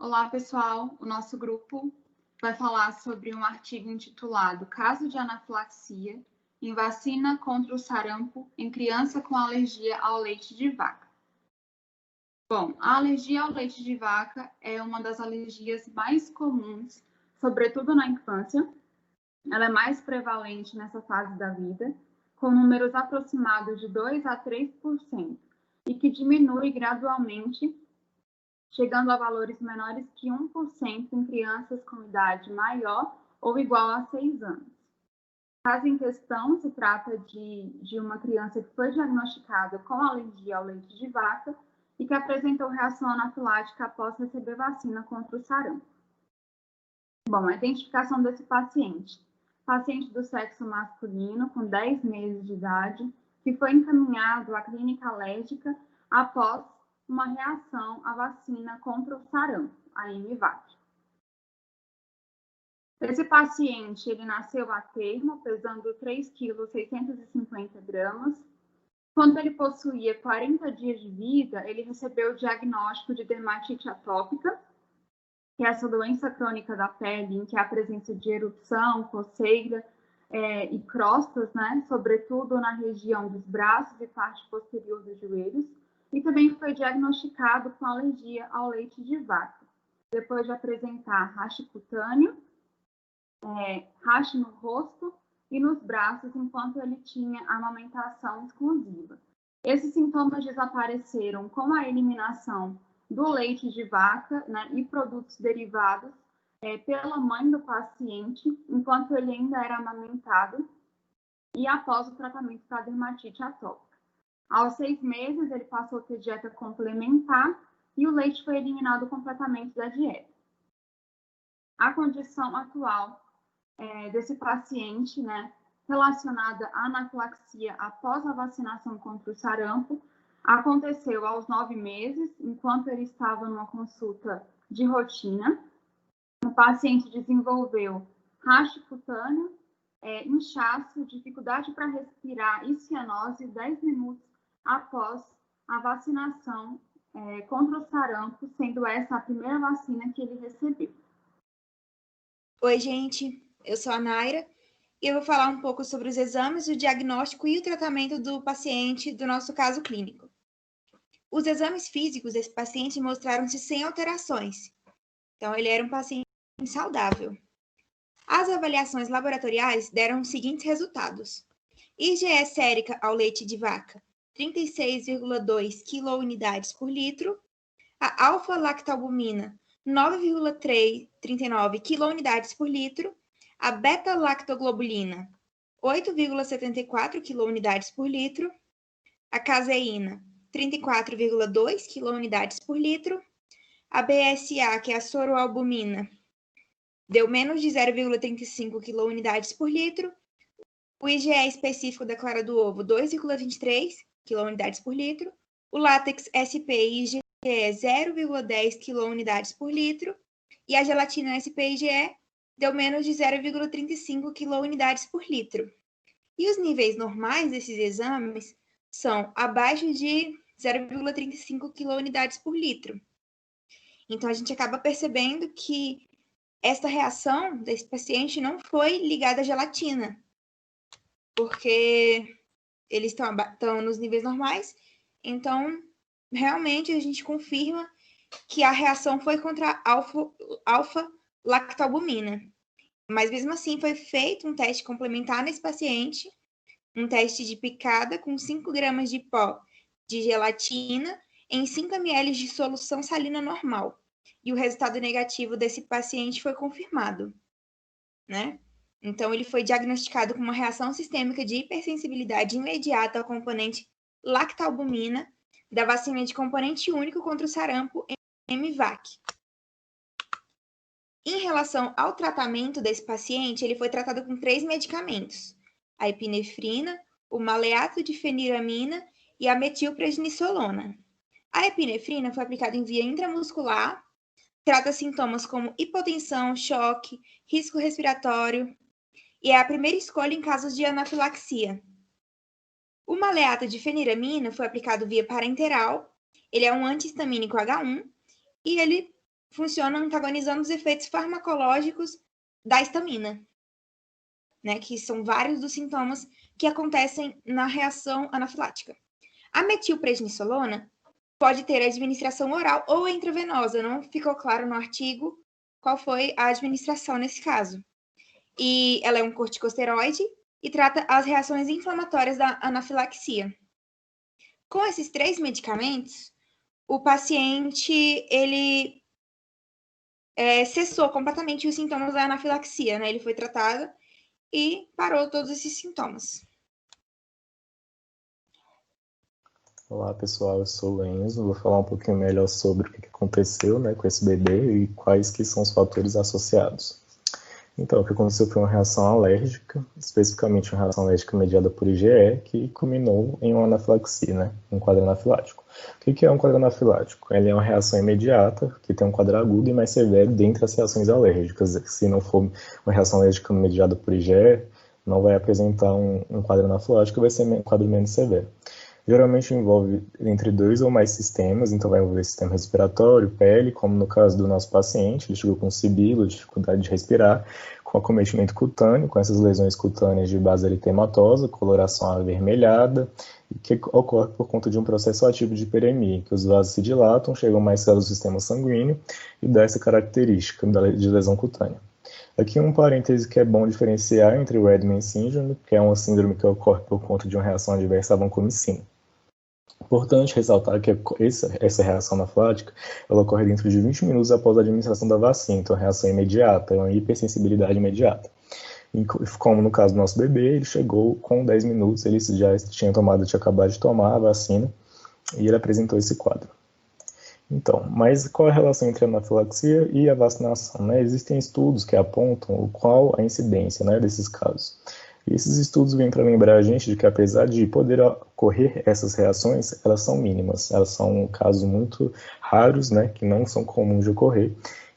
Olá, pessoal. O nosso grupo vai falar sobre um artigo intitulado Caso de anafilaxia em vacina contra o sarampo em criança com alergia ao leite de vaca. Bom, a alergia ao leite de vaca é uma das alergias mais comuns, sobretudo na infância. Ela é mais prevalente nessa fase da vida, com números aproximados de 2 a 3%, e que diminui gradualmente, chegando a valores menores que 1% em crianças com idade maior ou igual a 6 anos. O caso em questão se trata de uma criança que foi diagnosticada com alergia ao leite de vaca e que apresentou reação anafilática após receber vacina contra o sarampo. Bom, a identificação desse paciente. Paciente do sexo masculino, com 10 meses de idade, que foi encaminhado à clínica alérgica após uma reação à vacina contra o sarampo, a MVAC. Esse paciente, ele nasceu a termo, pesando 3,650 kg. Quando ele possuía 40 dias de vida, ele recebeu o diagnóstico de dermatite atópica, que é essa doença crônica da pele em que há a presença de erupção, coceira e crostas, né, sobretudo na região dos braços e parte posterior dos joelhos, e também foi diagnosticado com alergia ao leite de vaca, depois de apresentar rash cutâneo, rash no rosto e nos braços, enquanto ele tinha amamentação exclusiva. Esses sintomas desapareceram com a eliminação do leite de vaca, né, e produtos derivados pela mãe do paciente, enquanto ele ainda era amamentado e após o tratamento para dermatite atópica. Aos 6 meses, ele passou a ter dieta complementar e o leite foi eliminado completamente da dieta. A condição atual desse paciente, né, relacionada à anafilaxia após a vacinação contra o sarampo, aconteceu aos 9 meses, enquanto ele estava numa consulta de rotina. O paciente desenvolveu rash cutâneo, inchaço, dificuldade para respirar e cianose 10 minutos após a vacinação contra o sarampo, sendo essa a primeira vacina que ele recebeu. Oi, gente. Eu sou a Naira e eu vou falar um pouco sobre os exames, o diagnóstico e o tratamento do paciente do nosso caso clínico. Os exames físicos desse paciente mostraram-se sem alterações. Então, ele era um paciente saudável. As avaliações laboratoriais deram os seguintes resultados. IgE sérica ao leite de vaca, 36,2 kUunidades por litro. A alfa-lactalbumina, 9,39 kUunidades por litro. A beta-lactoglobulina, 8,74 kUunidades por litro. A caseína, 34,2 kUunidades por litro. A BSA, que é a soroalbumina, deu menos de 0,35 kUunidades por litro. O IgE específico da clara do ovo, 2,23 kUunidades por litro. O látex SP IgE, 0,10 kUunidades por litro. E a gelatina SP IgE deu menos de 0,35 kUunidades por litro. E os níveis normais desses exames são abaixo de 0,35 kUunidades por litro. Então, a gente acaba percebendo que essa reação desse paciente não foi ligada à gelatina, porque eles estão nos níveis normais. Então, realmente, a gente confirma que a reação foi contra a alfa-lactalbumina. Mas, mesmo assim, foi feito um teste complementar nesse paciente, um teste de picada com 5 gramas de pó de gelatina em 5 ml de solução salina normal. E o resultado negativo desse paciente foi confirmado, né? Então, ele foi diagnosticado com uma reação sistêmica de hipersensibilidade imediata ao componente lactalbumina da vacina de componente único contra o sarampo MVAC. Em relação ao tratamento desse paciente, ele foi tratado com 3 medicamentos: a epinefrina, o maleato de feniramina e a metilprednisolona. A epinefrina foi aplicada em via intramuscular, trata sintomas como hipotensão, choque, risco respiratório e é a primeira escolha em casos de anafilaxia. O maleato de feniramina foi aplicado via parenteral, ele é um antihistamínico H1 e ele funciona antagonizando os efeitos farmacológicos da histamina, né, que são vários dos sintomas que acontecem na reação anafilática. A metilprednisolona pode ter administração oral ou intravenosa, não ficou claro no artigo qual foi a administração nesse caso. E ela é um corticosteroide e trata as reações inflamatórias da anafilaxia. Com esses 3 medicamentos, o paciente, ele cessou completamente os sintomas da anafilaxia, né? Ele foi tratado e parou todos esses sintomas. Olá pessoal, eu sou o Enzo, vou falar um pouquinho melhor sobre o que aconteceu, né, com esse bebê e quais que são os fatores associados. Então, o que aconteceu foi uma reação alérgica, especificamente uma reação alérgica mediada por IgE, que culminou em uma anafilaxia, né, um quadro anafilático. O que é um quadro anafilático? Ele é uma reação imediata, que tem um quadro agudo e mais severo dentre as reações alérgicas. Se não for uma reação alérgica mediada por IgE, não vai apresentar um quadro anafilático, vai ser um quadro menos severo. Geralmente envolve entre 2 ou mais sistemas, então vai envolver sistema respiratório, pele, como no caso do nosso paciente, ele chegou com sibilo, dificuldade de respirar, com acometimento cutâneo, com essas lesões cutâneas de base eritematosa, coloração avermelhada, que ocorre por conta de um processo ativo de hiperemia, que os vasos se dilatam, chegam mais cedo ao sistema sanguíneo e dá essa característica de lesão cutânea. Aqui um parêntese que é bom diferenciar entre o Redman Syndrome, que é uma síndrome que ocorre por conta de uma reação adversa à vancomicina. Importante ressaltar que essa reação anafilática ela ocorre dentro de 20 minutos após a administração da vacina, então é uma reação imediata, é uma hipersensibilidade imediata. E como no caso do nosso bebê, ele chegou com 10 minutos, ele já tinha acabado de tomar a vacina e ele apresentou esse quadro. Então, mas qual é a relação entre a anafilaxia e a vacinação, né? Existem estudos que apontam qual a incidência, né, desses casos. E esses estudos vêm para lembrar a gente de que, apesar de poder ocorrer essas reações, elas são mínimas, elas são casos muito raros, né, que não são comuns de ocorrer.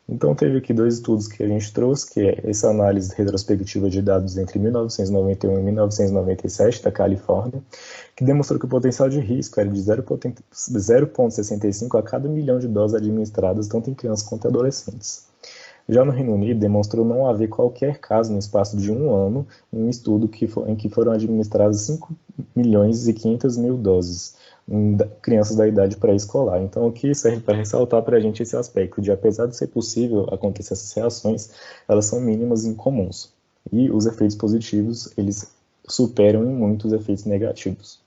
Então, teve aqui 2 estudos que a gente trouxe, que é essa análise retrospectiva de dados entre 1991 e 1997, da Califórnia, que demonstrou que o potencial de risco era de 0,65 a cada milhão de doses administradas, tanto em crianças quanto em adolescentes. Já no Reino Unido, demonstrou não haver qualquer caso no espaço de 1 ano, em um estudo em que foram administradas 5 milhões e 500 mil doses em crianças da idade pré-escolar. Então, aqui serve para ressaltar para a gente esse aspecto de, apesar de ser possível acontecer essas reações, elas são mínimas e incomuns. E os efeitos positivos, eles superam em muito os efeitos negativos.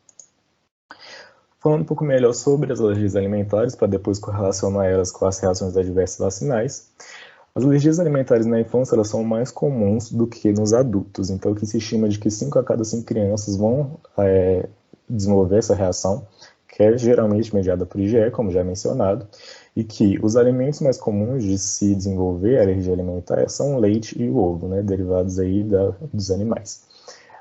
Falando um pouco melhor sobre as alergias alimentares, para depois correlacionar elas com as reações adversas vacinais. As alergias alimentares na infância elas são mais comuns do que nos adultos, então o que se estima de que 5 a cada 5 crianças vão desenvolver essa reação, que é geralmente mediada por IgE, como já mencionado, e que os alimentos mais comuns de se desenvolver alergia alimentar são o leite e o ovo, né, derivados aí dos animais.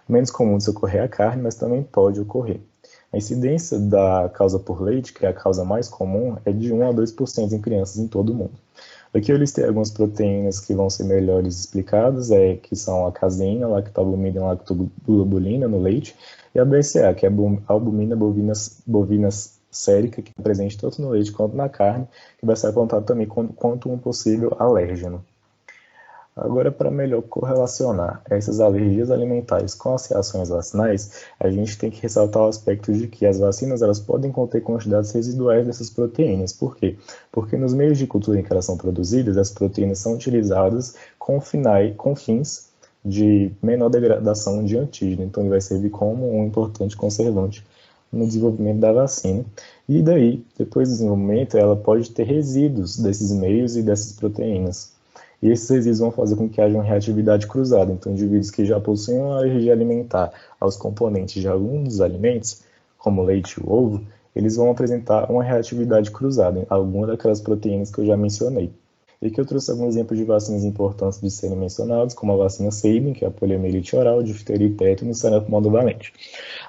Menos comum de se ocorrer a carne, mas também pode ocorrer. A incidência da causa por leite, que é a causa mais comum, é de 1 a 2% em crianças em todo o mundo. Aqui eu listei algumas proteínas que vão ser melhores explicadas, que são a caseína, lactobulina e lactoglobulina no leite, e a BCA, que é a albumina bovina sérica, que é presente tanto no leite quanto na carne, que vai ser apontado também quanto um possível alérgeno. Agora, para melhor correlacionar essas alergias alimentares com as reações vacinais, a gente tem que ressaltar o aspecto de que as vacinas elas podem conter quantidades residuais dessas proteínas. Por quê? Porque nos meios de cultura em que elas são produzidas, as proteínas são utilizadas com fins de menor degradação de antígeno. Então, ele vai servir como um importante conservante no desenvolvimento da vacina. E daí, depois do desenvolvimento, ela pode ter resíduos desses meios e dessas proteínas. E esses resíduos vão fazer com que haja uma reatividade cruzada. Então, indivíduos que já possuem uma alergia alimentar aos componentes de alguns dos alimentos, como o leite e o ovo, eles vão apresentar uma reatividade cruzada em alguma daquelas proteínas que eu já mencionei. E aqui eu trouxe alguns exemplos de vacinas importantes de serem mencionados, como a vacina Sabin, que é a poliomielite oral, difteria e tétano e sarampo monovalente.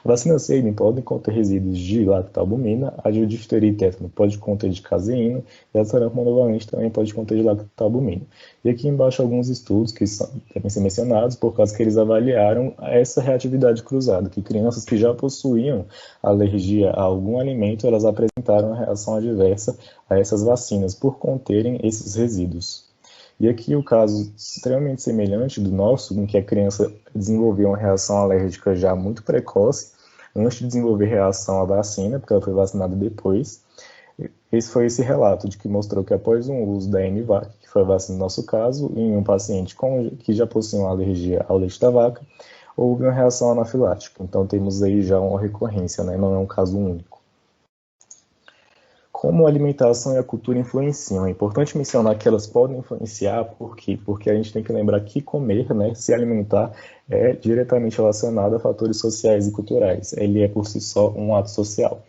A vacina Sabin pode conter resíduos de lactalbumina, a de difteria e tétano pode conter de caseína, e a sarampo monovalente também pode conter de lactalbumina. E aqui embaixo alguns estudos que devem ser mencionados, por causa que eles avaliaram essa reatividade cruzada, que crianças que já possuíam alergia a algum alimento, elas apresentaram a reação adversa a essas vacinas por conterem esses resíduos. E aqui o caso extremamente semelhante do nosso, em que a criança desenvolveu uma reação alérgica já muito precoce, antes de desenvolver reação à vacina, porque ela foi vacinada depois. Esse foi esse relato de que mostrou que após um uso da MVAC, que foi a vacina no nosso caso, em um paciente que já possui uma alergia ao leite da vaca, houve uma reação anafilática. Então temos aí já uma recorrência, né? Não é um caso único. Como a alimentação e a cultura influenciam? É importante mencionar que elas podem influenciar, por quê? Porque a gente tem que lembrar que comer, né, se alimentar, é diretamente relacionado a fatores sociais e culturais. Ele é por si só um ato social.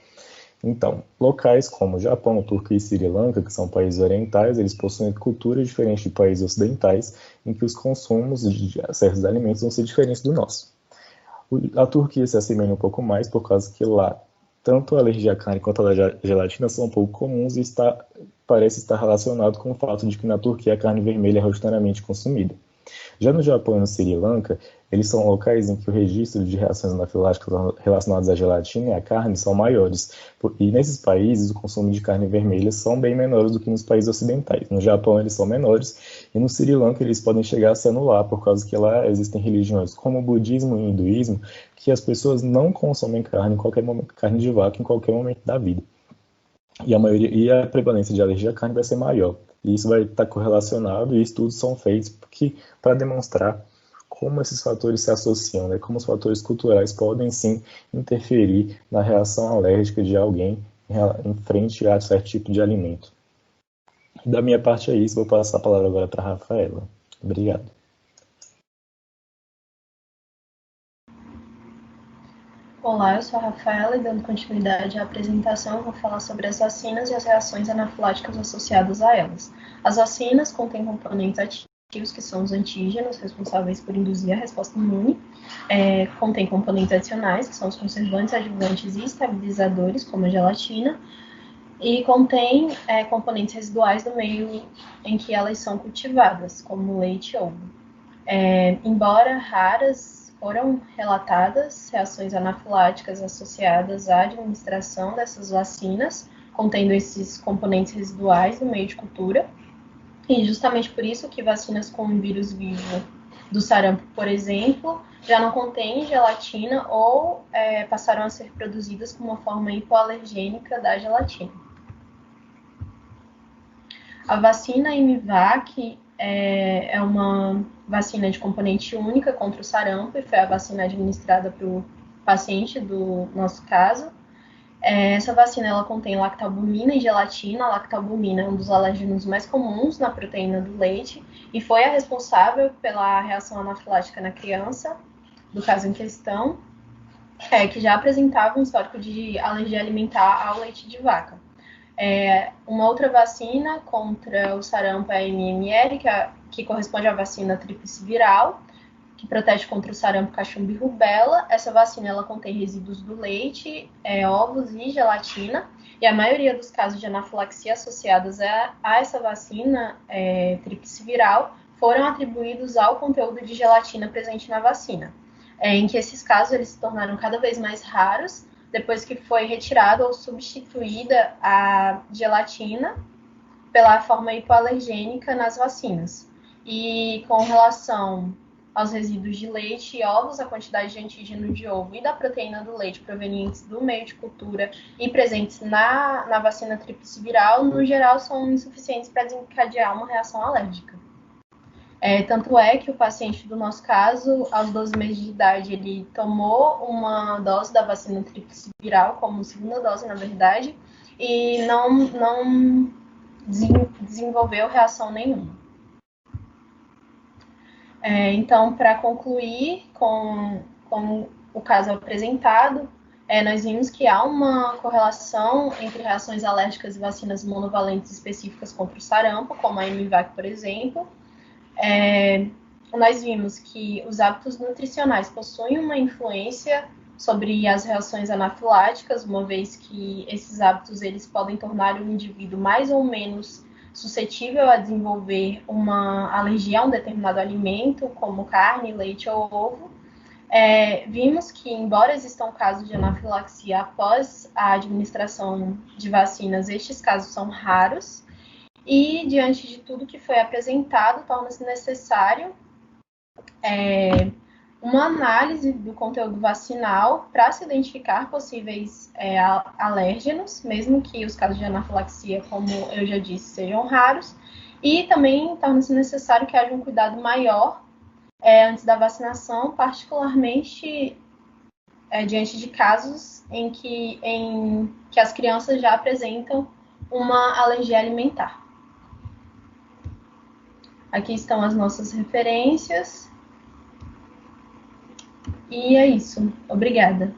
Então, locais como Japão, Turquia e Sri Lanka, que são países orientais, eles possuem culturas diferentes de países ocidentais, em que os consumos de certos alimentos vão ser diferentes do nosso. A Turquia se assemelha um pouco mais, por causa que lá tanto a alergia à carne quanto a gelatina são um pouco comuns e parece estar relacionado com o fato de que na Turquia a carne vermelha é rotineiramente consumida. Já no Japão e no Sri Lanka, eles são locais em que o registro de reações anafiláticas relacionadas à gelatina e à carne são maiores. E nesses países, o consumo de carne vermelha são bem menores do que nos países ocidentais. No Japão, eles são menores, e no Sri Lanka, eles podem chegar a se anular, por causa que lá existem religiões como o budismo e o hinduísmo, que as pessoas não consomem carne em qualquer momento, carne de vaca em qualquer momento da vida. E a prevalência de alergia à carne vai ser maior. E isso vai estar correlacionado, e estudos são feitos para demonstrar como esses fatores se associam, né? Como os fatores culturais podem sim interferir na reação alérgica de alguém em frente a certo tipo de alimento. Da minha parte é isso, vou passar a palavra agora para a Rafaela. Obrigado. Olá, eu sou a Rafaela e, dando continuidade à apresentação, eu vou falar sobre as vacinas e as reações anafiláticas associadas a elas. As vacinas contêm componentes ativos, que são os antígenos, responsáveis por induzir a resposta imune. Contém componentes adicionais, que são os conservantes, adjuvantes e estabilizadores, como a gelatina. E contém componentes residuais do meio em que elas são cultivadas, como leite e ovo. Embora raras, foram relatadas reações anafiláticas associadas à administração dessas vacinas, contendo esses componentes residuais do meio de cultura. E justamente por isso que vacinas com vírus vivo do sarampo, por exemplo, já não contêm gelatina ou passaram a ser produzidas com uma forma hipoalergênica da gelatina. A vacina MVAC é uma vacina de componente única contra o sarampo e foi a vacina administrada para o paciente do nosso caso. Essa vacina ela contém lactalbumina e gelatina. A lactalbumina é um dos alérgenos mais comuns na proteína do leite e foi a responsável pela reação anafilática na criança, do caso em questão, que já apresentava um histórico de alergia alimentar ao leite de vaca. Uma outra vacina contra o sarampo é a MMR, que corresponde à vacina tríplice viral, que protege contra o sarampo, cachumba e rubéola. Essa vacina ela contém resíduos do leite, ovos e gelatina, e a maioria dos casos de anafilaxia associados a essa vacina tríplice viral foram atribuídos ao conteúdo de gelatina presente na vacina, em que esses casos eles se tornaram cada vez mais raros, depois que foi retirada ou substituída a gelatina pela forma hipoalergênica nas vacinas. E com relação aos resíduos de leite e ovos, a quantidade de antígeno de ovo e da proteína do leite provenientes do meio de cultura e presentes na vacina tríplice viral, no geral, são insuficientes para desencadear uma reação alérgica. Tanto é que o paciente do nosso caso, aos 12 meses de idade, ele tomou uma dose da vacina tríplice viral, como segunda dose, na verdade, e não desenvolveu reação nenhuma. Então, para concluir com o caso apresentado, nós vimos que há uma correlação entre reações alérgicas e vacinas monovalentes específicas contra o sarampo, como a MVAC, por exemplo. Nós vimos que os hábitos nutricionais possuem uma influência sobre as reações anafiláticas, uma vez que esses hábitos eles podem tornar o indivíduo mais ou menos suscetível a desenvolver uma alergia a um determinado alimento, como carne, leite ou ovo. Vimos que, embora existam casos de anafilaxia após a administração de vacinas, estes casos são raros e, diante de tudo que foi apresentado, torna-se necessário uma análise do conteúdo vacinal para se identificar possíveis alérgenos, mesmo que os casos de anafilaxia, como eu já disse, sejam raros, e também torna-se necessário que haja um cuidado maior antes da vacinação, particularmente diante de casos em que as crianças já apresentam uma alergia alimentar. Aqui estão as nossas referências. E é isso. Obrigada.